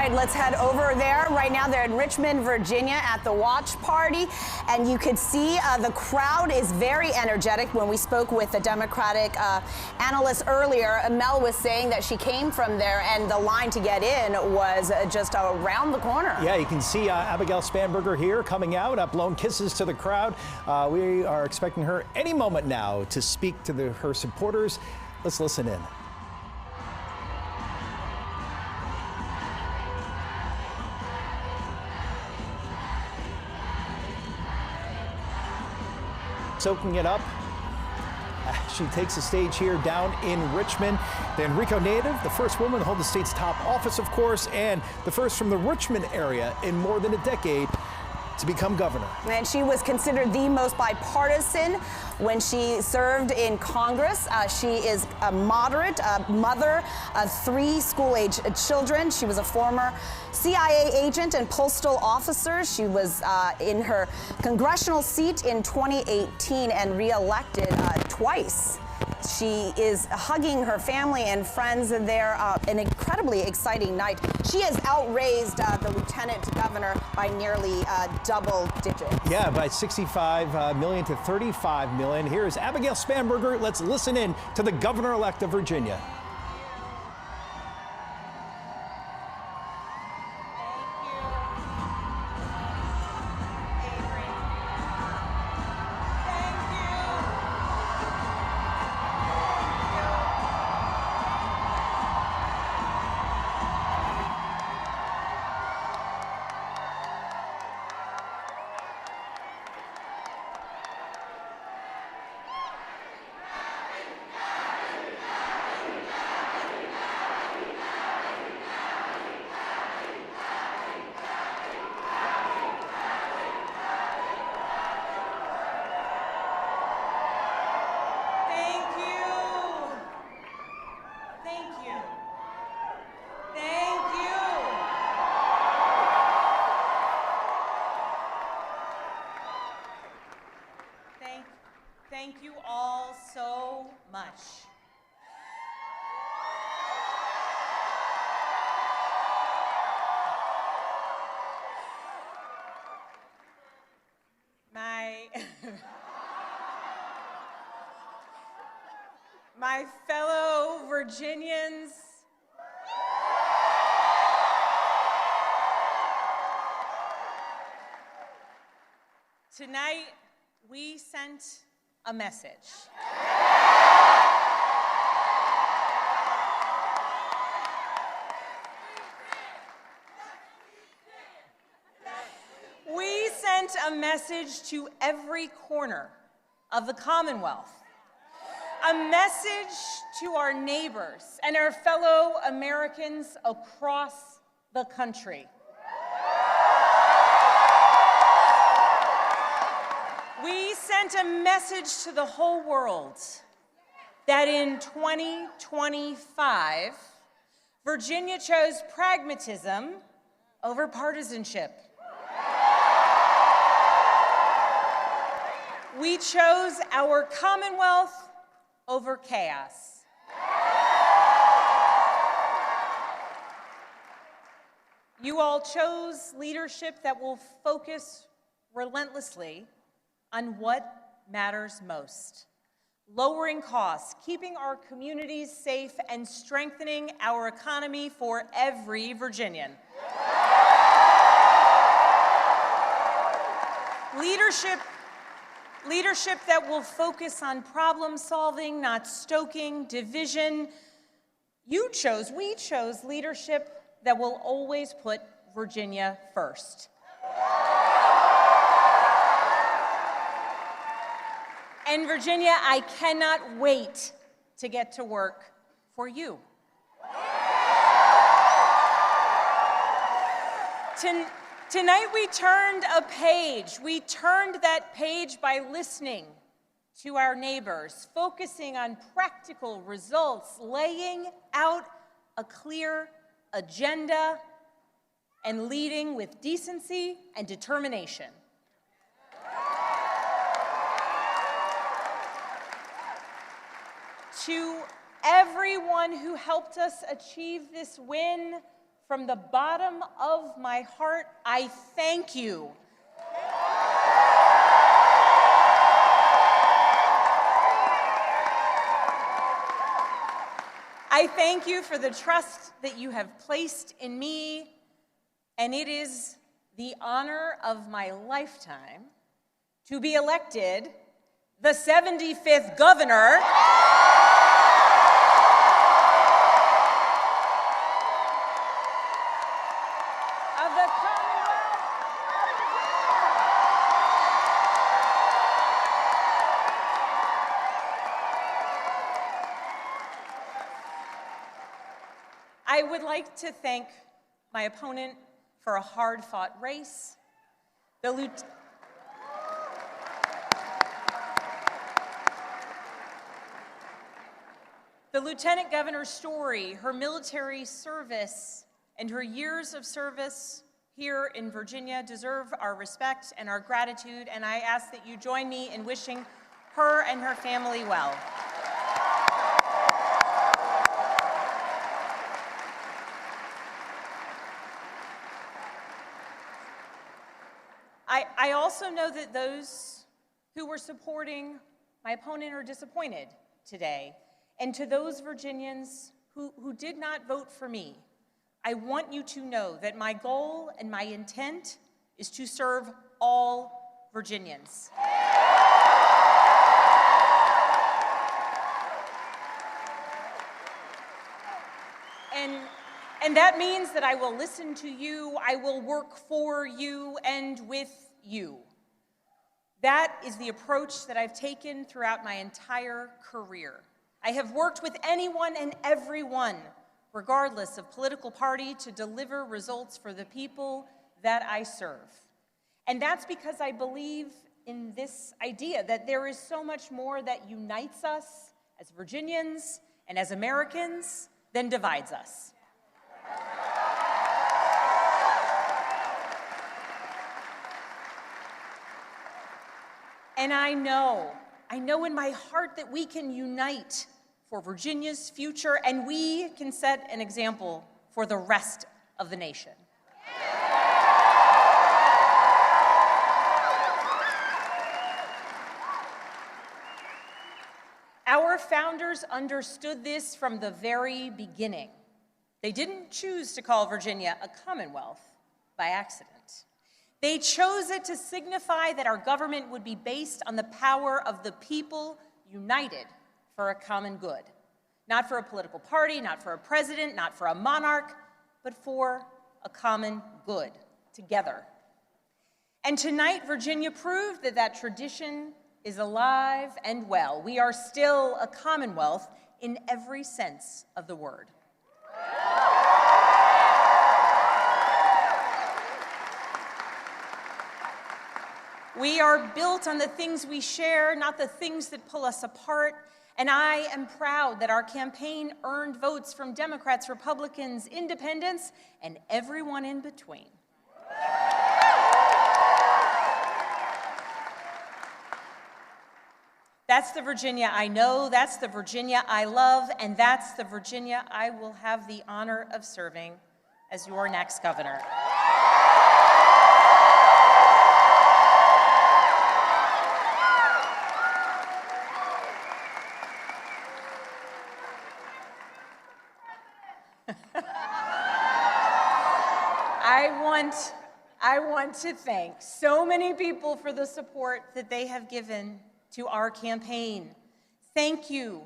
right, let's head over there. Right now, they're in Richmond, Virginia at the watch party. And you could see the crowd is very energetic. When we spoke with the Democratic analyst earlier, Mel was saying that she came from there and the line to get in was just around the corner. Yeah, you can see Abigail Spanberger here coming out, blowing kisses to the crowd. We are expecting her any moment now to speak to her supporters. Let's listen in. Soaking it up. She takes the stage here down in Richmond. The Enrico native, the first woman to hold the state's top office, of course, and the first from the Richmond area in more than a decade to become governor. And she was considered the most bipartisan when she served in Congress. She is a moderate, mother of 3 school-age children. She was a former CIA agent and postal officer. She was in her congressional seat in 2018 and re-elected twice. She is hugging her family and friends there. An incredibly exciting night. She has outraised the lieutenant governor by nearly double digits. Yeah, by 65 million to 35 million. Here is Abigail Spanberger. Let's listen in to the governor-elect of Virginia. Thank you all so much. My fellow Virginians, tonight we sent a message. We sent a message to every corner of the Commonwealth, a message to our neighbors and our fellow Americans across the country. We sent a message to the whole world that in 2025, Virginia chose pragmatism over partisanship. We chose our Commonwealth over chaos. You all chose leadership that will focus relentlessly on what matters most: lowering costs, keeping our communities safe, and strengthening our economy for every Virginian. Leadership that will focus on problem solving, not stoking division. We chose leadership that will always put Virginia first. And Virginia, I cannot wait to get to work for you. Tonight we turned a page. We turned that page by listening to our neighbors, focusing on practical results, laying out a clear agenda, and leading with decency and determination. To everyone who helped us achieve this win, from the bottom of my heart, I thank you. I thank you for the trust that you have placed in me, and it is the honor of my lifetime to be elected the 75th governor of the Commonwealth. I would like to thank my opponent for a hard-fought race, the Lieutenant Governor's story, her military service, and her years of service here in Virginia deserve our respect and our gratitude, and I ask that you join me in wishing her and her family well. I also know that those who were supporting my opponent are disappointed today. And to those Virginians who did not vote for me, I want you to know that my goal and my intent is to serve all Virginians. And that means that I will listen to you, I will work for you and with you. That is the approach that I've taken throughout my entire career. I have worked with anyone and everyone, regardless of political party, to deliver results for the people that I serve. And that's because I believe in this idea that there is so much more that unites us as Virginians and as Americans than divides us. And I know in my heart that we can unite for Virginia's future, and we can set an example for the rest of the nation. Our founders understood this from the very beginning. They didn't choose to call Virginia a Commonwealth by accident. They chose it to signify that our government would be based on the power of the people united for a common good. Not for a political party, not for a president, not for a monarch, but for a common good, together. And tonight, Virginia proved that that tradition is alive and well. We are still a Commonwealth in every sense of the word. We are built on the things we share, not the things that pull us apart. And I am proud that our campaign earned votes from Democrats, Republicans, independents, and everyone in between. That's the Virginia I know, that's the Virginia I love, and that's the Virginia I will have the honor of serving as your next governor. I want to thank so many people for the support that they have given to our campaign. Thank you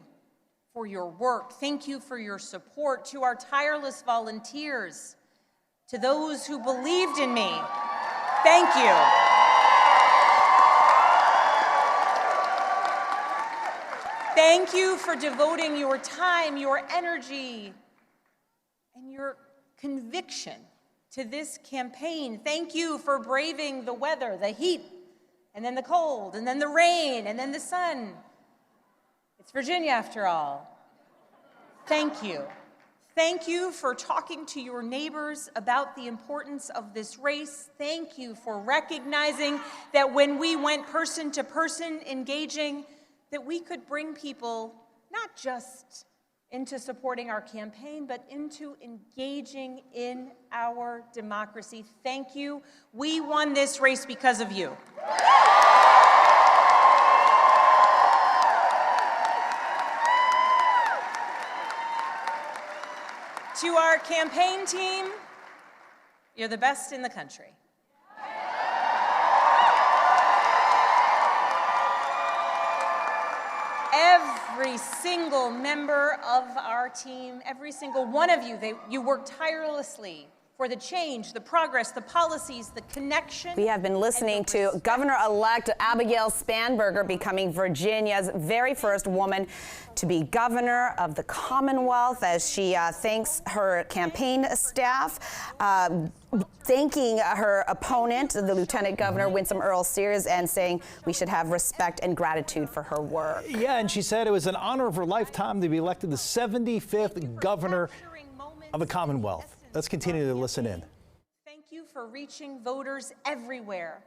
for your work. Thank you for your support. To our tireless volunteers, to those who believed in me, thank you. Thank you for devoting your time, your energy, and your conviction to this campaign. Thank you for braving the weather, the heat, and then the cold, and then the rain, and then the sun. It's Virginia after all. Thank you. Thank you for talking to your neighbors about the importance of this race. Thank you for recognizing that when we went person to person engaging, that we could bring people not just into supporting our campaign, but into engaging in our democracy. Thank you. We won this race because of you. To our campaign team, you're the best in the country. Every single member of our team, every single one of you, you work tirelessly for the change, the progress, the policies, the connection. We have been listening to Governor-elect Abigail Spanberger becoming Virginia's very first woman to be governor of the Commonwealth, as she thanks her campaign staff, thanking her opponent, the Lieutenant Governor Winsome Earle-Sears, and saying we should have respect and gratitude for her work. Yeah, and she said it was an honor of her lifetime to be elected the 75th governor of the Commonwealth. Let's continue to listen in. Thank you for reaching voters everywhere.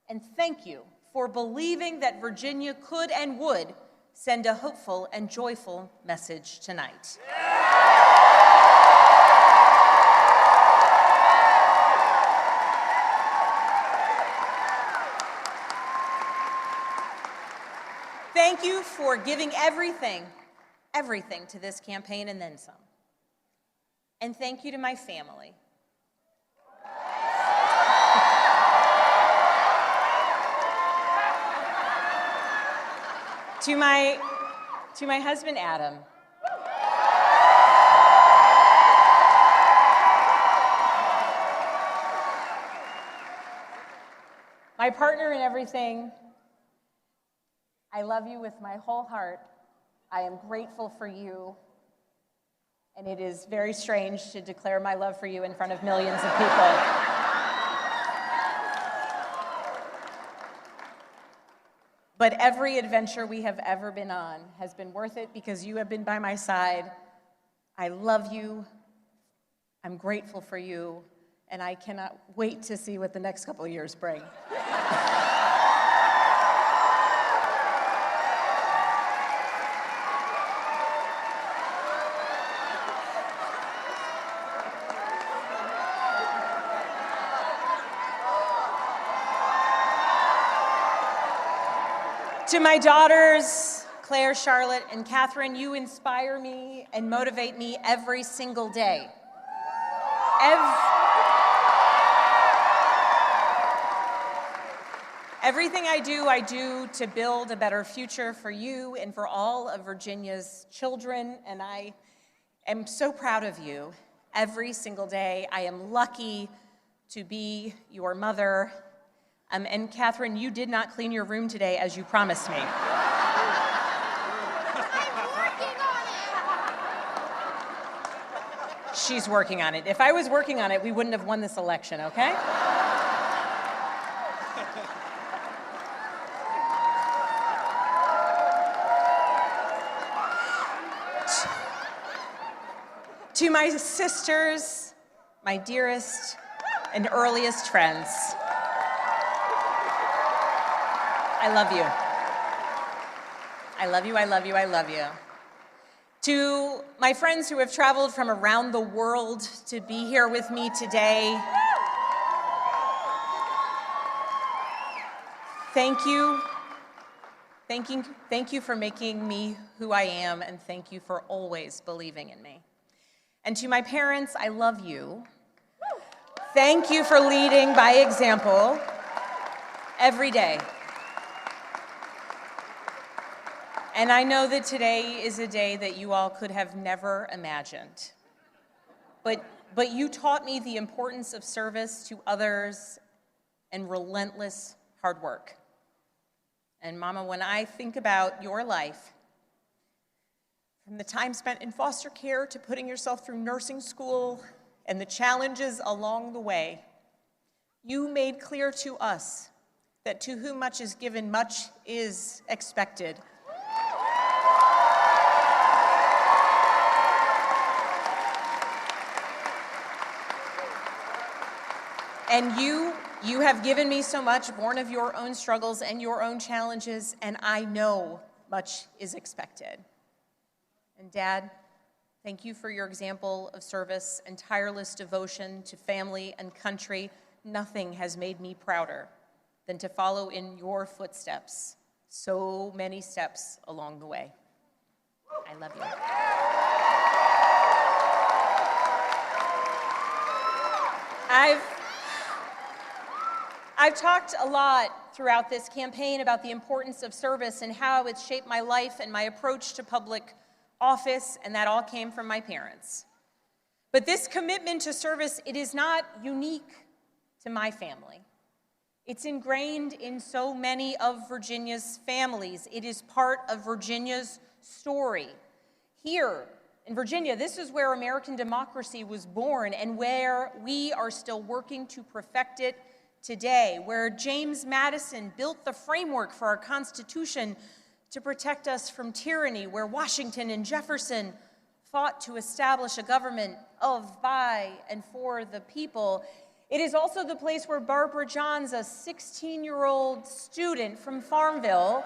And thank you for believing that Virginia could and would send a hopeful and joyful message tonight. Thank you for giving everything to this campaign and then some. And thank you to my family. To my husband, Adam. My partner in everything. I love you with my whole heart. I am grateful for you. And it is very strange to declare my love for you in front of millions of people. But every adventure we have ever been on has been worth it because you have been by my side. I love you. I'm grateful for you. And I cannot wait to see what the next couple of years bring. To my daughters, Claire, Charlotte, and Catherine, you inspire me and motivate me every single day. Everything I do to build a better future for you and for all of Virginia's children, and I am so proud of you every single day. I am lucky to be your mother. And Catherine, you did not clean your room today as you promised me. I'm working on it. She's working on it. If I was working on it, we wouldn't have won this election, okay? To my sisters, my dearest and earliest friends, I love you. I love you, I love you, I love you. To my friends who have traveled from around the world to be here with me today, thank you. Thank you for making me who I am, and thank you for always believing in me. And to my parents, I love you. Thank you for leading by example every day. And I know that today is a day that you all could have never imagined. But you taught me the importance of service to others and relentless hard work. And Mama, when I think about your life, from the time spent in foster care to putting yourself through nursing school and the challenges along the way, you made clear to us that to whom much is given, much is expected. And you have given me so much, born of your own struggles and your own challenges, and I know much is expected. And Dad, Thank you for your example of service and tireless devotion to family and country. Nothing has made me prouder than to follow in your footsteps, so many steps along the way. I love you. I've talked a lot throughout this campaign about the importance of service and how it's shaped my life and my approach to public office, and that all came from my parents. But this commitment to service, it is not unique to my family. It's ingrained in so many of Virginia's families. It is part of Virginia's story. Here in Virginia, this is where American democracy was born and where we are still working to perfect it today, where James Madison built the framework for our Constitution to protect us from tyranny, where Washington and Jefferson fought to establish a government of, by, and for the people. It is also the place where Barbara Johns, a 16-year-old student from Farmville,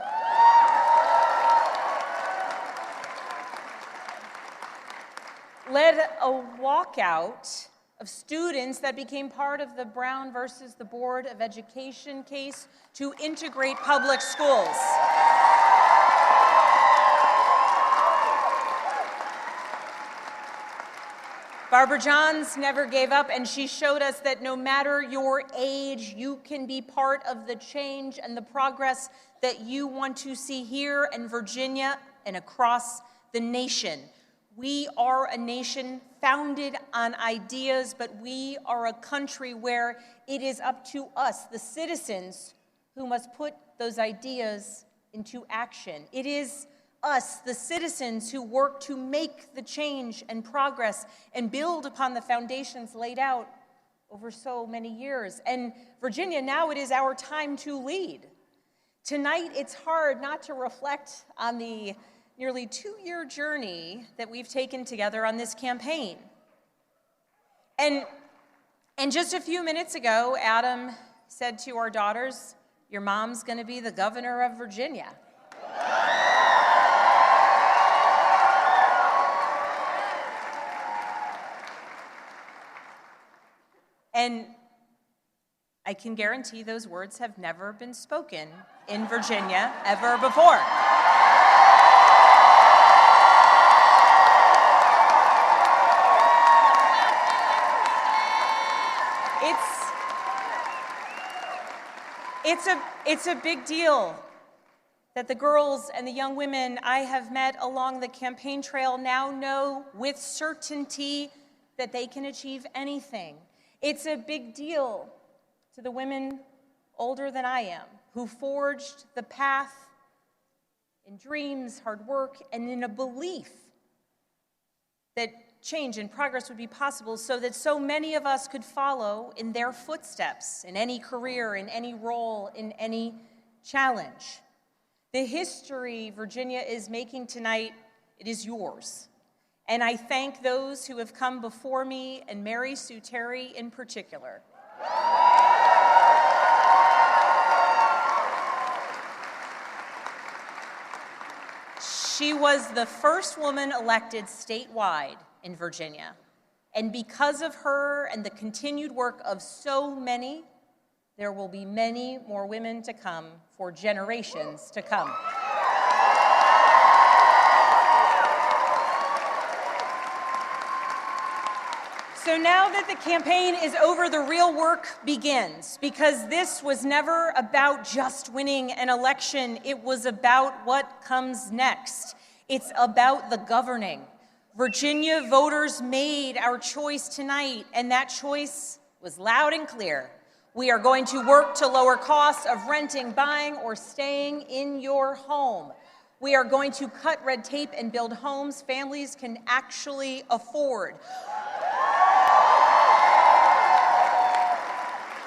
led a walkout of students that became part of the Brown versus the Board of Education case to integrate public schools. Barbara Johns never gave up, and she showed us that no matter your age, you can be part of the change and the progress that you want to see here in Virginia and across the nation. We are a nation founded on ideas, but we are a country where it is up to us, the citizens, who must put those ideas into action. It is us, the citizens, who work to make the change and progress and build upon the foundations laid out over so many years. And Virginia, now it is our time to lead. Tonight, it's hard not to reflect on the nearly 2-year journey that we've taken together on this campaign. And just a few minutes ago, Adam said to our daughters, "Your mom's going to be the governor of Virginia." And I can guarantee those words have never been spoken in Virginia ever before. It's a big deal that the girls and the young women I have met along the campaign trail now know with certainty that they can achieve anything. It's a big deal to the women older than I am who forged the path in dreams, hard work, and in a belief that change and progress would be possible so that so many of us could follow in their footsteps in any career, in any role, in any challenge. The history Virginia is making tonight, it is yours. And I thank those who have come before me, and Mary Sue Terry in particular. She was the first woman elected statewide in Virginia. And because of her and the continued work of so many, there will be many more women to come for generations to come. So now that the campaign is over, the real work begins, because this was never about just winning an election. It was about what comes next. It's about the governing. Virginia voters made our choice tonight, and that choice was loud and clear. We are going to work to lower costs of renting, buying, or staying in your home. We are going to cut red tape and build homes families can actually afford.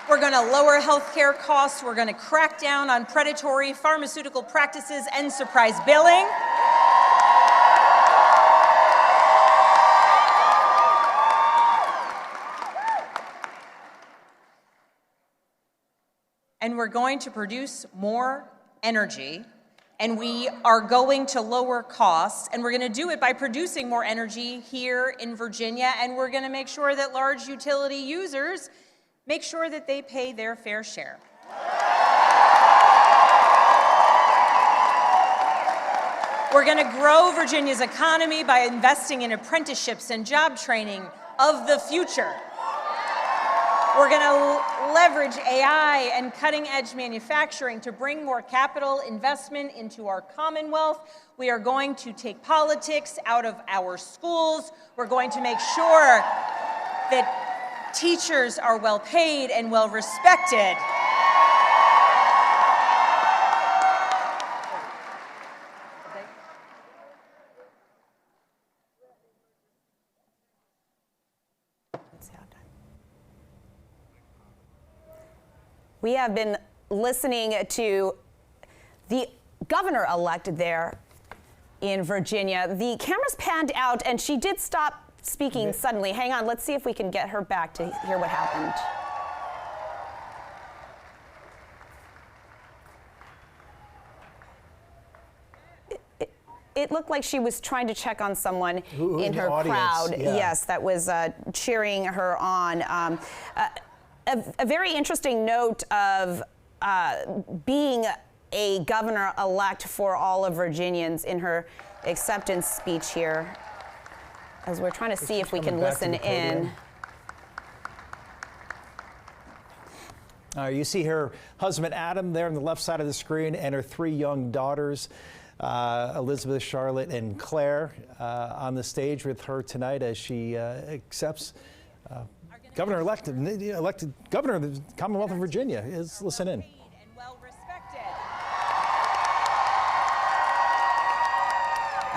We're going to lower health care costs. We're going to crack down on predatory pharmaceutical practices and surprise billing. And we're going to produce more energy and we are going to lower costs, and we're going to do it by producing more energy here in Virginia, and we're going to make sure that large utility users make sure that they pay their fair share. We're going to grow Virginia's economy by investing in apprenticeships and job training of the future. We're going to leverage AI and cutting-edge manufacturing to bring more capital investment into our Commonwealth. We are going to take politics out of our schools. We're going to make sure that teachers are well paid and well respected. We have been listening to the governor-elect there in Virginia. The cameras panned out, and she did stop speaking suddenly. Hang on, let's see if we can get her back to hear what happened. It looked like she was trying to check on someone in her crowd. Yeah. Yes, that was cheering her on. A very interesting note of being a governor-elect for all of Virginians in her acceptance speech here, as we're trying to see if we can listen in. You see her husband Adam there on the left side of the screen, and her three young daughters, Elizabeth, Charlotte, and Claire, on the stage with her tonight as she accepts governor-elect, elected governor of the Commonwealth of Virginia. Listen in.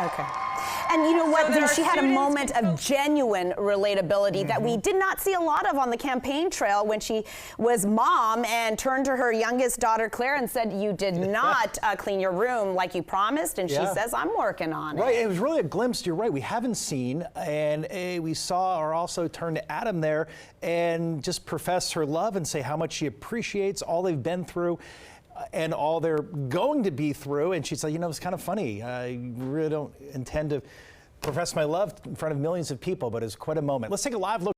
Okay. And you know what? She had a moment of genuine relatability that we did not see a lot of on the campaign trail when she was mom and turned to her youngest daughter, Claire, and said, "You did not clean your room like you promised." And she says, "I'm working on it." Right. It was really a glimpse. You're right. We haven't seen. And we saw her also turn to Adam there and just profess her love and say how much she appreciates all they've been through and all they're going to be through. And she said, you know, it's kind of funny. I really don't intend to profess my love in front of millions of people, but it's quite a moment. Let's take a live look.